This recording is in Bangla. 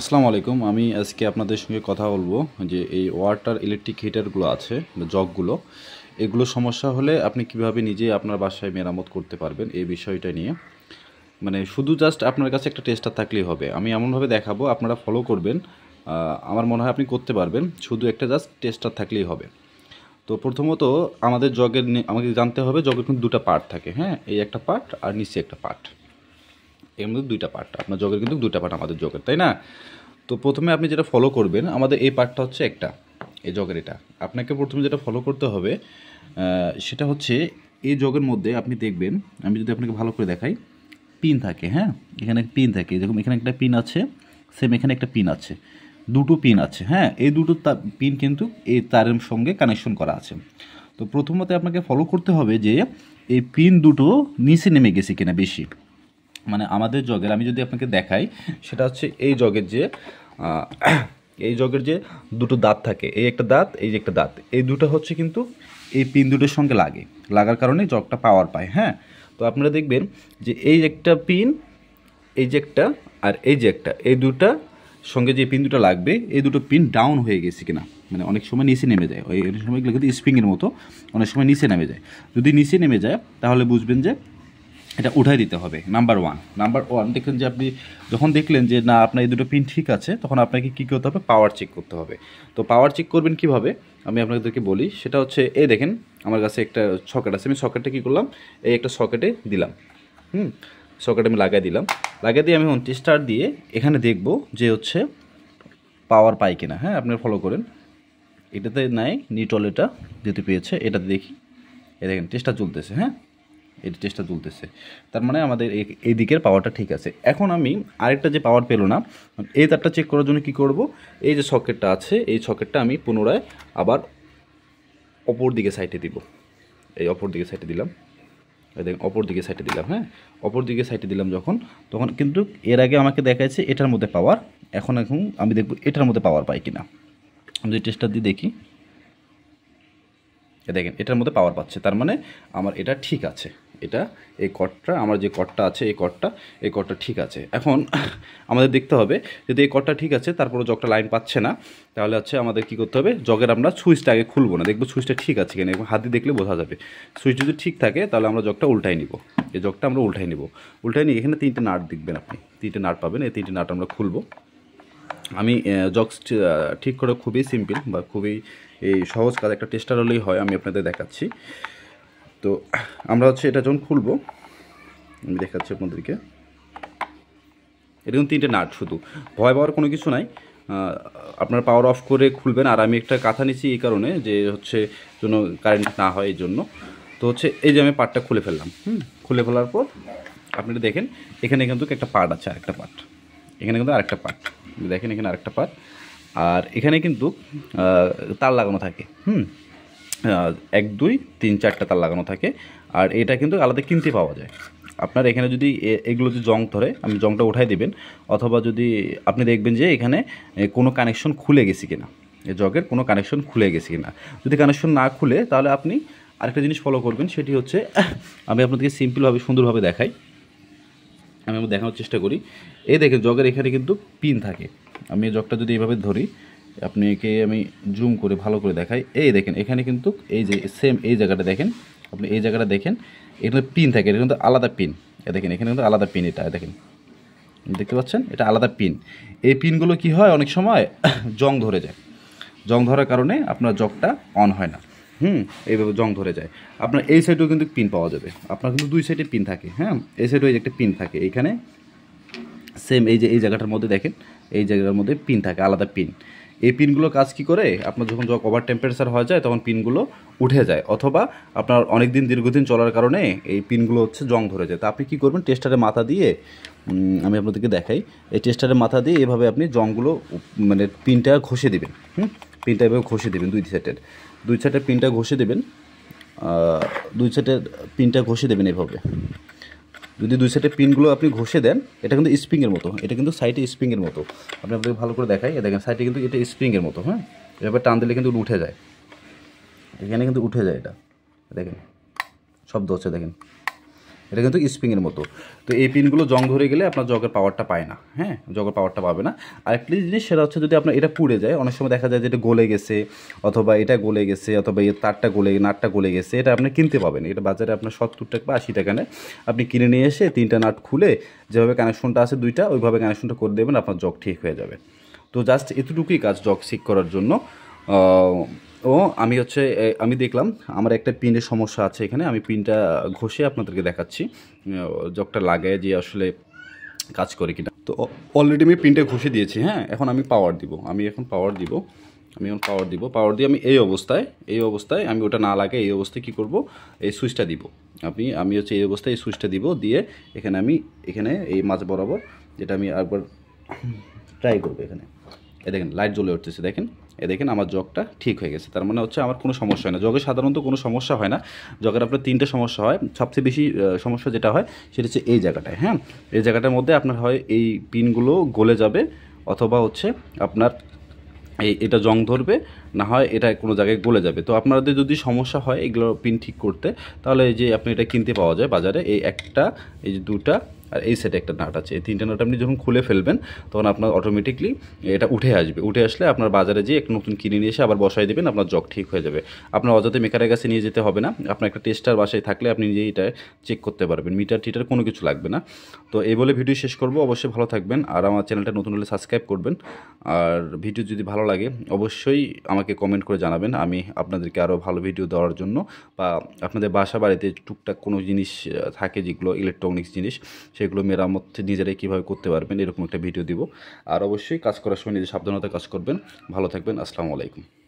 আসসালামু আলাইকুম। আমি আজকে আপনাদের সঙ্গে কথা বলবো যে এই ওয়াটার ইলেকট্রিক হিটারগুলো আছে, জগগুলো, এগুলো সমস্যা হলে আপনি কিভাবে নিজে আপনার বাসায় মেরামত করতে পারবেন এই বিষয়টা নিয়ে। মানে শুধু জাস্ট আপনার কাছে একটা টেস্টার থাকলেই হবে। আমি এমনভাবে দেখাবো, আপনারা ফলো করবেন। আমার মনে হয় আপনি করতে পারবেন, শুধু একটা জাস্ট টেস্টার থাকলেই হবে। তো প্রথমত আমাদের আমাকে জানতে হবে জগের কিন্তু দুটো পার্ট থাকে। হ্যাঁ, এই একটা পার্ট আর নিচে একটা পার্ট, এর মধ্যে দুইটা পার্ট। আপনার জগের কিন্তু দুইটা পার্ট আমাদের জগের, তাই না? তো প্রথমে আপনি যেটা ফলো করবেন, আমাদের এই পার্টটা হচ্ছে একটা, এই জগের এটা। আপনাকে প্রথমে যেটা ফলো করতে হবে সেটা হচ্ছে এই জগের মধ্যে আপনি দেখবেন, আমি যদি আপনাকে ভালো করে দেখাই, পিন থাকে। হ্যাঁ, এখানে পিন থাকে, যেরকম এখানে একটা পিন আছে, সেম এখানে একটা পিন আছে, দুটো পিন আছে। হ্যাঁ, এই দুটো পিন কিন্তু এই তারের সঙ্গে কানেকশন করা আছে। তো প্রথমত আপনাকে ফলো করতে হবে যে এই পিন দুটো নিচে নেমে গেছে কিনা বেশি। মানে আমাদের জগের আমি যদি আপনাকে দেখাই, সেটা হচ্ছে এই জগের যে আহ, এই জগের যে দুটো দাঁত থাকে, এই একটা দাঁত, এই যে একটা দাঁত, এই দুটো হচ্ছে কিন্তু এই পিন দুটোর সঙ্গে লাগার কারণে জগটা পাওয়ার পায়। হ্যাঁ, তো আপনারা দেখবেন যে এই একটা পিন, এই যে একটা, আর এই যে একটা, এই দুটা সঙ্গে যে পিন দুটো লাগবে, এই দুটো পিন ডাউন হয়ে গেছে কিনা, মানে অনেক সময় নিচে নেমে যায়, ওই অনেক সময় কিন্তু স্প্রিংয়ের মতো অনেক সময় নিচে নেমে যায়। যদি নিচে নেমে যায় তাহলে বুঝবেন যে এটা উঠাই দিতে হবে। নাম্বার ওয়ান দেখুন যে আপনি যখন দেখলেন যে না আপনার এই দুটো পিন ঠিক আছে, তখন আপনাকে কী করতে হবে, পাওয়ার চেক করতে হবে। তো পাওয়ার চেক করবেন কিভাবে আমি আপনাদেরকে বলি। সেটা হচ্ছে এই দেখেন আমার কাছে একটা সকেট আছে, আমি সকেটটা কী করলাম, এই একটা সকেটে দিলাম। সকেট আমি লাগিয়ে দিয়ে আমি টেস্টার দিয়ে এখানে দেখব যে হচ্ছে পাওয়ার পাই কিনা। হ্যাঁ, আপনারা ফলো করেন, এটাতে নাই নিটল, এটা যেতে পেয়েছে, এটাতে দেখি, এই দেখেন টেস্টার চলতেছে। হ্যাঁ, এই টেস্টটা চলতেছে, তার মানে আমাদের এই দিকের পাওয়ারটা ঠিক আছে। এখন আমি আরেকটা যে পাওয়ার পেলো না, এই তারটা চেক করার জন্য কি করব, এই যে সকেটটা আছে, এই সকেটটা আমি পুনরায় আবার অপর দিকে সাইডে দিব। এই অপর দিকে সাইডে দিলাম, এই দেখেন অপর দিকে সাইডে দিলাম। হ্যাঁ, অপর দিকে সাইডে দিলাম তখন কিন্তু এর আগে আমাকে দেখাচ্ছে এটার মধ্যে পাওয়ার, এখন আমি দেখব এটার মধ্যে পাওয়ার পাই কিনা। আমি যদি টেস্টার দিয়ে দেখি, দেখেন এটার মধ্যে পাওয়ার পাচ্ছে, তার মানে আমার এটা ঠিক আছে। এটা এই কর্ডটা, আমার যে কর্ডটা আছে এই কর্ডটা ঠিক আছে। এখন আমাদের দেখতে হবে যদি এই কর্ডটা ঠিক আছে, তারপরে জগটা লাইন পাচ্ছে না, তাহলে হচ্ছে আমাদের কী করতে হবে, জগের আমরা সুইচটা আগে খুলবো না, দেখবো সুইচটা ঠিক আছে কিনা, এবং হাত দিয়ে দেখলে বোঝা যাবে। সুইচ যদি ঠিক থাকে তাহলে আমরা জগটা উল্টাই নিব। এই জগটা আমরা উল্টাই নিয়ে এখানে তিনটে নাট দেখবেন, আপনি তিনটে নাট পাবেন, এই তিনটে নাট আমরা খুলবো। আমি জগ ঠিক করে খুবই সিম্পল বা খুবই এই সহজ কাজ, একটা টেস্টার হলেই হয়, আমি আপনাদের দেখাচ্ছি। তো আমরা হচ্ছে এটা যখন খুলবো, আমি দেখাচ্ছি আপনাদেরকে, এরকম তিনটে নাট, শুধু ভয় পাওয়ার কোনো কিছু নাই। আপনার পাওয়ার অফ করে খুলবেন। আর আমি একটা কাঁথা নিচ্ছি এই কারণে যে হচ্ছে যেন কারেন্ট না হয় এই জন্য। তো হচ্ছে এই যে আমি পার্টটা খুলে ফেললাম। খুলে ফেলার পর আপনারা দেখেন এখানে কিন্তু একটা পার্ট আছে, আরেকটা পার্ট, এখানে কিন্তু আরেকটা পার্ট, দেখেন এখানে আরেকটা পার্ট, আর এখানে কিন্তু তার লাগানো থাকে। 1 2 3 4টা তার লাগানো থাকে। আর এটা কিন্তু আলাদা কিনতে পাওয়া যায়। আপনার এখানে যদি এগুলো যদি জং ধরে, আমি জংটা উঠাই দেবেন, অথবা যদি আপনি দেখবেন যে এখানে কোনো কানেকশন খুলে গেছে কিনা, এই জগের কোনো কানেকশন খুলে গেছে কিনা। যদি কানেকশন না খুলে তাহলে আপনি আরেকটা জিনিস ফলো করবেন, সেটি হচ্ছে আমি আপনাদেরকে সিম্পলভাবে সুন্দরভাবে দেখাই, আমি দেখানোর চেষ্টা করি। এই দেখেন জগের এখানে কিন্তু পিন থাকে। আমি এই জগটা যদি এইভাবে ধরি, আপনাকে আমি জুম করে ভালো করে দেখাই, এই দেখেন এখানে কিন্তু এই যে সেম এই জায়গাটা দেখেন, আপনি এই জায়গাটা দেখেন, এখানে পিন থাকে, এটা কিন্তু আলাদা পিন। দেখেন এখানে কিন্তু আলাদা পিন, এটা দেখেন, দেখতে পাচ্ছেন, এটা আলাদা পিন। এই পিনগুলো কি হয়, অনেক সময় জং ধরে যায়, জং ধরার কারণে আপনার জগটা অন হয় না। এইভাবে জং ধরে যায়। আপনার এই সাইডেও কিন্তু পিন পাওয়া যাবে, আপনার কিন্তু দুই সাইডে পিন থাকে। হ্যাঁ, এই সাইডেও একটা পিন থাকে, এইখানে সেম এই যে এই জায়গাটার মধ্যে দেখেন, এই জায়গার মধ্যে পিন থাকে, আলাদা পিন। এই পিনগুলো কাজ কি করে, আপনার যখন জগ ওভার টেম্পারেচার হয়ে যায় তখন পিনগুলো উঠে যায়, অথবা আপনার অনেক দিন দীর্ঘদিন চলার কারণে এই পিনগুলো হচ্ছে জং ধরে যায়। তা আপনি কী করবেন, টেস্টারের মাথা দিয়ে, আমি আপনাদেরকে দেখাই, এই টেস্টারের মাথা দিয়ে এভাবে আপনি জংগুলো মানে পিনটা ঘষে দেবেন। পিনটা এভাবে ঘষে দেবেন, দুই সাইডের পিনটা ঘষে দেবেন, দুই সাইডের পিনটা ঘষে দেবেন এভাবে। যদি দুই সাইডের পিনগুলো আপনি ঘষে দেন, এটা কিন্তু স্প্রিংয়ের মতো, এটা কিন্তু সাইডে স্প্রিংয়ের মতো, আপনি আপনাকে ভালো করে দেখাই, দেখেন সাইডে কিন্তু এটা স্প্রিংয়ের মতো। হ্যাঁ, এভাবে টান দিলে কিন্তু উঠে যায়, এখানে কিন্তু উঠে যায়, এটা দেখেন শব্দ হচ্ছে, দেখেন এটা কিন্তু স্প্রিংয়ের মতো। তো এই পিনগুলো জং ধরে গেলে আপনার জগের পাওয়ারটা পায় না, হ্যাঁ, জগের পাওয়ারটা পাবে না। আর একটা জিনিস সেটা হচ্ছে যদি আপনার এটা পুড়ে যায়, অনেক সময় দেখা যায় যে এটা গলে গেছে, অথবা এটা গলে গেছে, অথবা এই তারটা গলে নাটটা গলে গেছে, এটা আপনি কিনতে পাবেন। এটা বাজারে আপনার 70 টাকা বা 80 টাকা নেয়। আপনি কিনে নিয়ে এসে 3টা নাট খুলে যেভাবে কানেকশনটা আছে 2টা, ওইভাবে কানেকশনটা করে দেবেন, আপনার জগ ঠিক হয়ে যাবে। তো জাস্ট এতটুকুই কাজ জগ ঠিক করার জন্য। ও আমি দেখলাম আমার একটা পিনের সমস্যা আছে এখানে, আমি পিনটা ঘষে আপনাদেরকে দেখাচ্ছি জগটা লাগায় যে আসলে কাজ করে কিনা। তো অলরেডি আমি পিনটা ঘষে দিয়েছি, হ্যাঁ। এখন আমি পাওয়ার দিব, আমি এখন পাওয়ার দিয়ে আমি এই অবস্থায় আমি ওটা না লাগে এই অবস্থায় কী করব, এই সুইচটা দিব। আমি এই অবস্থায় এই সুইচটা দিব, দিয়ে এখানে এই মাঝ বরাবর যেটা আমি একবার ট্রাই করবো, এখানে দেখেন লাইট জ্বলে উঠতেছে, দেখেন আমার জগটা ঠিক হয়ে গেছে। তার মানে হচ্ছে আমার কোনো সমস্যা হয় না। জগে সাধারণত কোনো সমস্যা হয় না, জগের আপনার 3টে সমস্যা হয়। সবচেয়ে বেশি সমস্যা যেটা হয় সেটা হচ্ছে এই জায়গাটায়, হ্যাঁ, এই জায়গাটার মধ্যে আপনার হয় এই পিনগুলো গলে যাবে, অথবা হচ্ছে আপনার এটা জং ধরবে, না হয় এটা কোনো জায়গায় গলে যাবে। তো আপনাদের যদি সমস্যা হয় এগুলো পিন ঠিক করতে, তাহলে এই যে আপনি এটা কিনতে পাওয়া যায় বাজারে, এই একটা, এই যে 2টা, আর এই সেটে একটা নাট আছে, এই 3টে নাট আপনি যখন খুলে ফেলবেন তখন আপনার অটোমেটিকলি এটা উঠে আসলে আপনার বাজারে যেয়ে একটা নতুন কিনে নিয়ে এসে আবার বসাই দেবেন, আপনার জগ ঠিক হয়ে যাবে। আপনার অযথা মেকারের কাছে নিয়ে যেতে হবে না, আপনার একটা টেস্টার বাসায় থাকলে আপনি নিজেই এটা চেক করতে পারবেন, মিটার টিটার কোনো কিছু লাগবে না। তো এই বলে ভিডিও শেষ করব। অবশ্যই ভালো থাকবেন, আর আমার চ্যানেলটা নতুন হলে সাবস্ক্রাইব করবেন। আর ভিডিও যদি ভালো লাগে অবশ্যই আমাকে কমেন্ট করে জানাবেন, আমি আপনাদেরকে আরও ভালো ভিডিও দেওয়ার জন্য, বা আপনাদের বাড়িতে টুকটাক কোনো জিনিস থাকে যেগুলো ইলেকট্রনিক্স জিনিস, সেগুলো মেরামত নিজেরাই কীভাবে করতে পারবেন এরকম একটা ভিডিও দিব। আর অবশ্যই কাজ করার সময় নিজে সাবধানতা কাজ করবেন। ভালো থাকবেন, আসসালামু আলাইকুম।